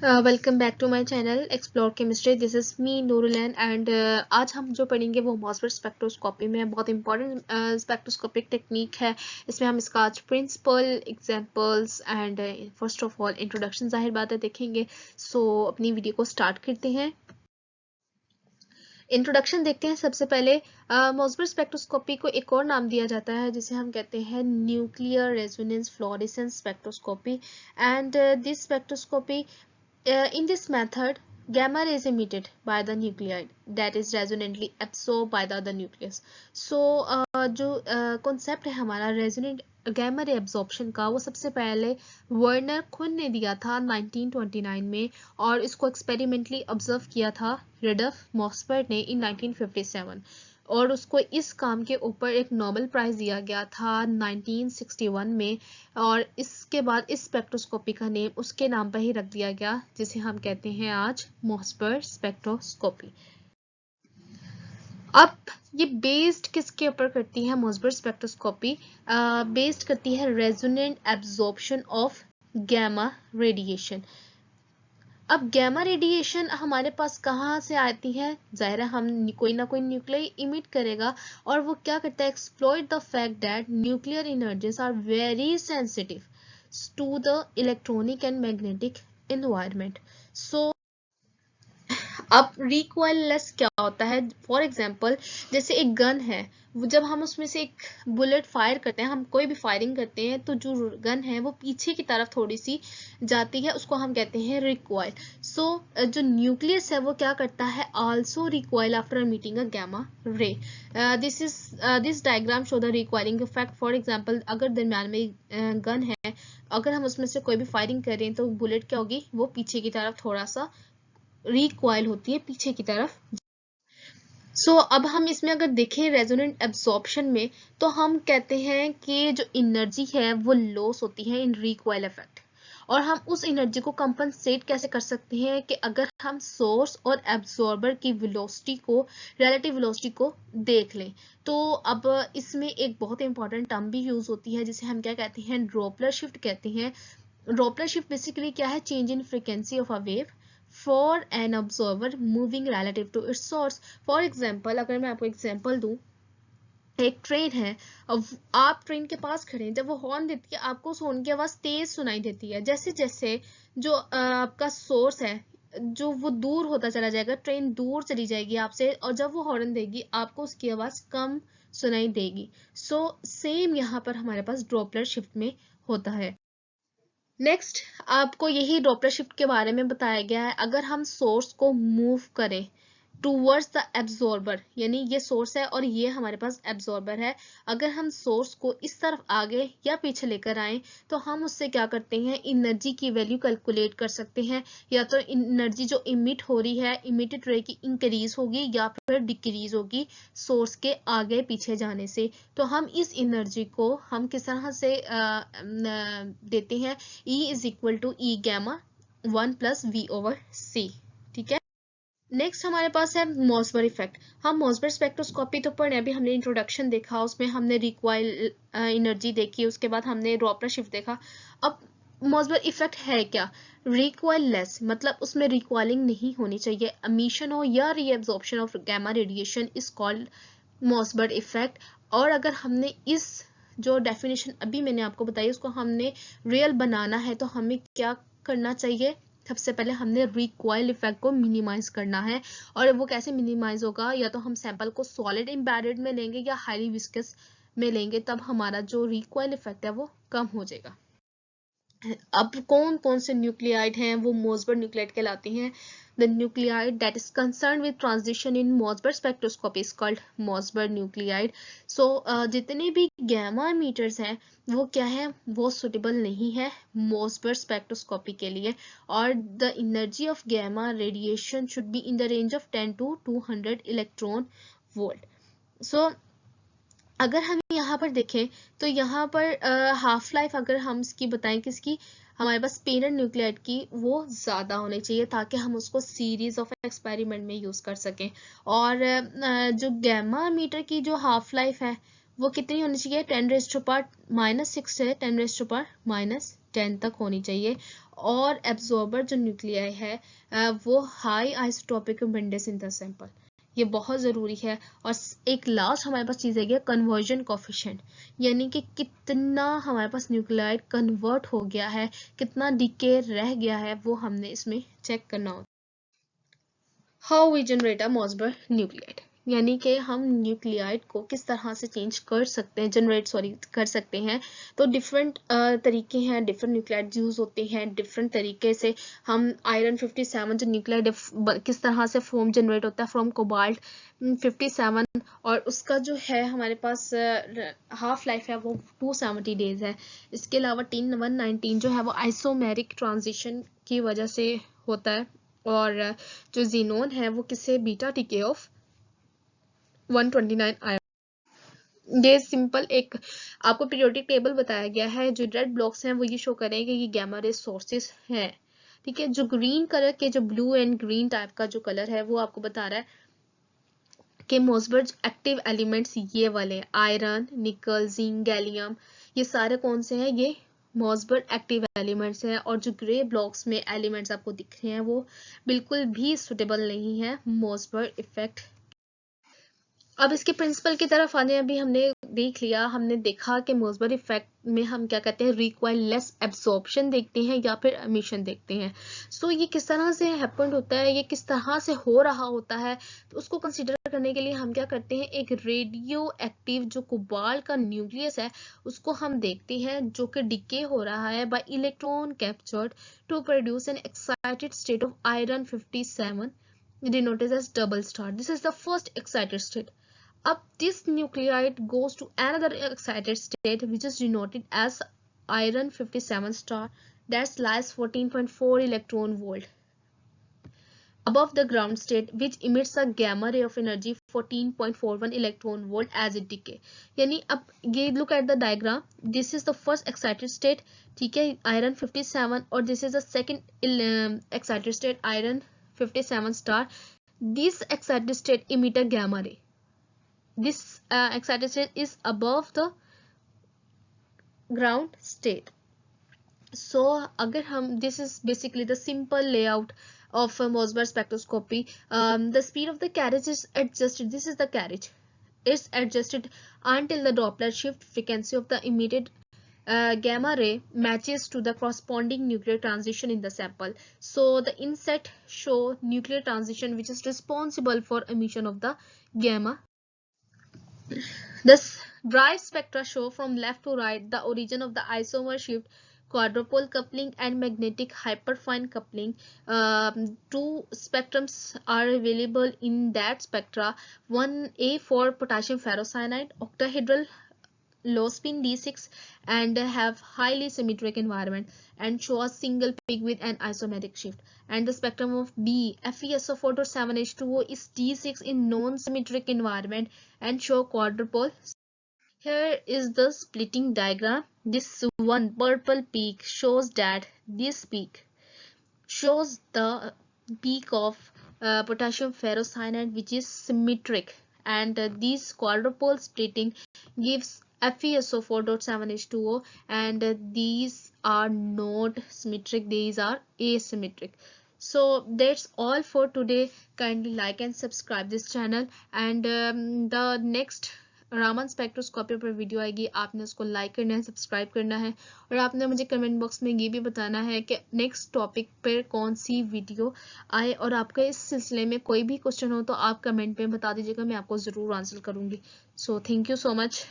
Welcome back to my channel explore chemistry. This is me Noorulain and आज हम जो पढ़ेंगे वो मॉसफेट स्पेक्ट्रोस्कोपी में बहुत इंपॉर्टेंट स्पेक्ट्रोस्कोपिक टेक्निक है। इसमें हम इसका आज principle, examples and first of all introduction जाहिर बात है देखेंगे। सो अपनी वीडियो को स्टार्ट करते हैं। इंट्रोडक्शन देखते हैं। सबसे पहले मॉसफेट स्पेक्ट्रोस्कोपी को एक और नाम दिया जाता है जिसे हम कहते हैं nuclear resonance fluorescence spectroscopy and this spectroscopy in this method, gamma ray is emitted by the nuclide that is resonantly absorbed by the other nucleus. So जो concept है हमारा resonant gamma ray absorption का, वो सबसे पहले Werner खुन ने दिया था 1929 में और इसको एक्सपेरिमेंटली ऑब्जर्व किया था रडल्फ मॉसफेट ने इन 1957 और उसको इस काम के ऊपर एक नोबेल प्राइज दिया गया था 1961 में और इसके बाद इस स्पेक्ट्रोस्कोपी का नेम उसके नाम पर ही रख दिया गया जिसे हम कहते हैं आज मॉसफेट स्पेक्ट्रोस्कोपी। अब ये बेस्ड किसके ऊपर करती है मॉसफेट स्पेक्ट्रोस्कोपी? बेस्ड करती है resonant absorption of gamma radiation. अब गैमा रेडिएशन हमारे पास कहाँ से आती है? जाहिर है हम कोई ना कोई न्यूक्लियर इमिट करेगा और वो क्या करता है? Exploit the fact that nuclear energies are very sensitive to the electronic and magnetic environment. So अब रिकॉइललेस क्या होता है? फॉर एग्जाम्पल जैसे एक गन है, जब हम उसमें से एक बुलेट फायर करते हैं, हम कोई भी फायरिंग करते हैं तो जो गन है वो पीछे की तरफ थोड़ी सी जाती है, उसको हम कहते हैं रिकॉइल। सो जो न्यूक्लियस है वो क्या करता है? Also recoil after meeting a gamma ray. This diagram show the recoiling effect. For example अगर दरम्यान में गन है, अगर हम उसमें से कोई भी फायरिंग कर रहे हैं तो बुलेट क्या होगी? वो पीछे की तरफ थोड़ा सा रिकॉइल होती है पीछे की तरफ। सो अब हम इसमें अगर देखें रेजोनेंट एब्जॉर्प्शन में तो हम कहते हैं कि जो एनर्जी है वो लॉस होती है इन रिकॉइल इफेक्ट और हम उस एनर्जी को कंपनसेट कैसे कर सकते हैं कि अगर हम सोर्स और एब्जॉर्बर की वेलोसिटी को, रिलेटिव वेलोसिटी को देख लें तो अब इसमें एक बहुत इंपॉर्टेंट टर्म भी यूज होती है जिसे हम क्या कहते हैं? डॉपलर शिफ्ट कहते हैं। डॉपलर शिफ्ट बेसिकली क्या है? Change in frequency of a wave for an observer moving relative to its source. For example अगर मैं आपको एग्जांपल दूं, एक ट्रेन है, अब आप ट्रेन के पास खड़े हैं, जब वो हॉर्न देती है आपको उस हॉर्न की आवाज तेज सुनाई देती है। जैसे जैसे जो आपका सोर्स है जो वो दूर होता चला जाएगा, ट्रेन दूर चली जाएगी आपसे और जब वो हॉर्न देगी आपको उसकी आवाज कम सुनाई देगी। सो सेम यहाँ पर हमारे पास डॉपलर शिफ्ट में होता है। नेक्स्ट आपको यही डॉपलर शिफ्ट के बारे में बताया गया है। अगर हम सोर्स को मूव करें टूवर्ड्स द एब्जॉर्बर, यानी ये सोर्स है और ये हमारे पास एब्जॉर्बर है, अगर हम सोर्स को इस तरफ आगे या पीछे लेकर आए तो हम उससे क्या करते हैं? एनर्जी की वैल्यू कैलकुलेट कर सकते हैं। या तो एनर्जी जो इमिट हो रही है, इमिटेड रे की इंक्रीज होगी या फिर डिक्रीज होगी सोर्स के आगे पीछे जाने से। तो हम इस एनर्जी को हम किस तरह से देते हैं? E is equal to E gamma 1 plus v over c. ठीक है। नेक्स्ट हमारे पास है मॉसफेट इफेक्ट। हम मॉसफेट स्पेक्ट्रोस्कोपी तो पढ़े, अभी हमने इंट्रोडक्शन देखा, उसमें हमने रिकॉइल एनर्जी देखी, उसके बाद हमने डॉपलर शिफ्ट देखा। अब मॉसफेट इफेक्ट है क्या? रिकॉइल लेस, मतलब उसमें रिकॉइलिंग नहीं होनी चाहिए। एमिशन हो या reabsorption of gamma radiation is called Mossbauer effect. और अगर हमने इस जो डेफिनेशन अभी मैंने आपको बताई उसको हमने रियल बनाना है तो हमें क्या करना चाहिए? सबसे पहले हमने रिकॉइल इफेक्ट को मिनिमाइज करना है। और वो कैसे मिनिमाइज होगा? या तो हम सैंपल को सॉलिड एम्बेडेड में लेंगे या हाईली विस्कस में लेंगे, तब हमारा जो रिकॉइल इफेक्ट है वो कम हो जाएगा। अब कौन कौन से न्यूक्लियाइड हैं वो मॉसफेट न्यूक्लियाइड कहलाते हैं? The nuclide that is concern with transition in Mossbauer spectroscopy is called Mossbauer nuclide. So जितने भी गैमा मीटर्स हैं वो क्या है? वो सुटेबल नहीं है मॉसफेट स्पेक्ट्रोस्कोपी के लिए और the energy of gamma radiation should be in the range of 10 to 200 electron volt. So अगर हम यहाँ पर देखें तो यहाँ पर हाफ लाइफ अगर हम इसकी बताएं किसकी, हमारे पास पेरेंट न्यूक्लियाइड की, वो ज़्यादा होनी चाहिए ताकि हम उसको सीरीज ऑफ एक्सपेरिमेंट में यूज़ कर सकें। और जो गैमा मीटर की जो हाफ लाइफ है वो कितनी होनी चाहिए? 10⁻⁻⁻6 से 10⁻⁻10 तक होनी चाहिए। और एब्जॉर्बर जो न्यूक्लियाई है वो high isotopic abundance in the sample, ये बहुत ज़रूरी है। और एक लास्ट हमारे पास चीज़ है कन्वर्जन कोफिशिएंट, यानी कि कितना हमारे पास न्यूक्लियाइड कन्वर्ट हो गया है, कितना डिके रह गया है, वो हमने इसमें चेक करना होता है। How we generate a Mossbauer nuclide, यानी कि हम न्यूक्लियाइड को किस तरह से चेंज कर सकते हैं, कर सकते हैं। तो डिफरेंट तरीके हैं, डिफरेंट न्यूक्लियाइड यूज होते हैं डिफरेंट तरीके से। हम आयरन 57 जो न्यूक्लियाइड किस तरह से फॉर्म जनरेट होता है फ्रॉम कोबाल्ट 57, और उसका जो है हमारे पास हाफ लाइफ है वो 270 डेज है। इसके अलावा 119 जो है वो आइसोमेरिक ट्रांजिशन की वजह से होता है, और जो जीनोन है वो किससे, बीटा टीके ऑफ 129 आयरन। ये सिंपल एक आपको पीरियोडिक टेबल बताया गया है। जो रेड ब्लॉक्स हैं वो ये शो करेंगे कि ये गैमा रे सोर्सेस हैं, ठीक है। जो ग्रीन कलर के, जो ब्लू एंड ग्रीन टाइप का जो कलर है वो आपको बता रहा है कि मोसबर्ग एक्टिव एलिमेंट्स ये वाले आयरन, निकल, जिंक, गैलियम, ये सारे कौन से हैं, ये मोसबर्ग एक्टिव एलिमेंट्स हैं। और जो ग्रे ब्लॉक्स में एलिमेंट्स आपको दिख रहे हैं वो बिल्कुल भी सुटेबल नहीं है मोसबर्ग इफेक्ट। अब इसके प्रिंसिपल की तरफ आने, अभी हमने देख लिया, हमने देखा कि मोसबर इफेक्ट में हम क्या कहते हैं, रिक्वायर लेस एब्सॉर्प्शन देखते हैं या फिर एमिशन देखते हैं। सो ये किस तरह से हैपेंड होता है, ये किस तरह से हो रहा होता है, तो उसको कंसीडर करने के लिए हम क्या करते हैं, एक रेडियो एक्टिव जो कोबाल्ट का न्यूक्लियस है उसको हम देखते हैं, जो कि डिके हो रहा है by electron captured to produce an excited state of iron 57 denoted as double star. This is the first excited state. Up this nuclide goes to another excited state which is denoted as iron 57 star that lies 14.4 electron volt above the ground state, which emits a gamma ray of energy 14.41 electron volt as it decay. यानी अब ये look at the diagram, this is the first excited state, ठीक है, iron 57, और this is the second excited state, iron 57 star. This excited state emit a gamma ray. This excited state is above the ground state. So अगर हम, this is basically the simple layout of a Mossberg spectroscopy. The speed of the carriage is adjusted. This is the carriage. It's adjusted until the Doppler shift frequency of the emitted gamma ray matches to the corresponding nuclear transition in the sample. So the inset show nuclear transition which is responsible for emission of the gamma. The drive spectra show from left to right the origin of the isomer shift, quadrupole coupling and magnetic hyperfine coupling. Two spectrums are available in that spectra. 1A for potassium ferrocyanide, octahedral, low spin D6, and have highly symmetric environment and show a single peak with an isometric shift. And the spectrum of B, FeSO4.7H2O, is D6 in non-symmetric environment and show quadrupole. Here is the splitting diagram. This one purple peak shows that this peak shows the peak of potassium ferrocyanide which is symmetric, and this quadrupole splitting gives FeSO4.7H2O, and these are not symmetric, these are asymmetric. So that's all for today. Kindly like and subscribe this channel, and the next Raman spectroscopy पर video आएगी, आपने उसको like करना है, subscribe करना है, और आपने मुझे कमेंट बॉक्स में ये भी बताना है कि नेक्स्ट टॉपिक पर कौन सी वीडियो आए, और आपका इस सिलसिले में कोई भी क्वेश्चन हो तो आप कमेंट में बता दीजिएगा, मैं आपको ज़रूर आंसर करूँगी। So thank you so much.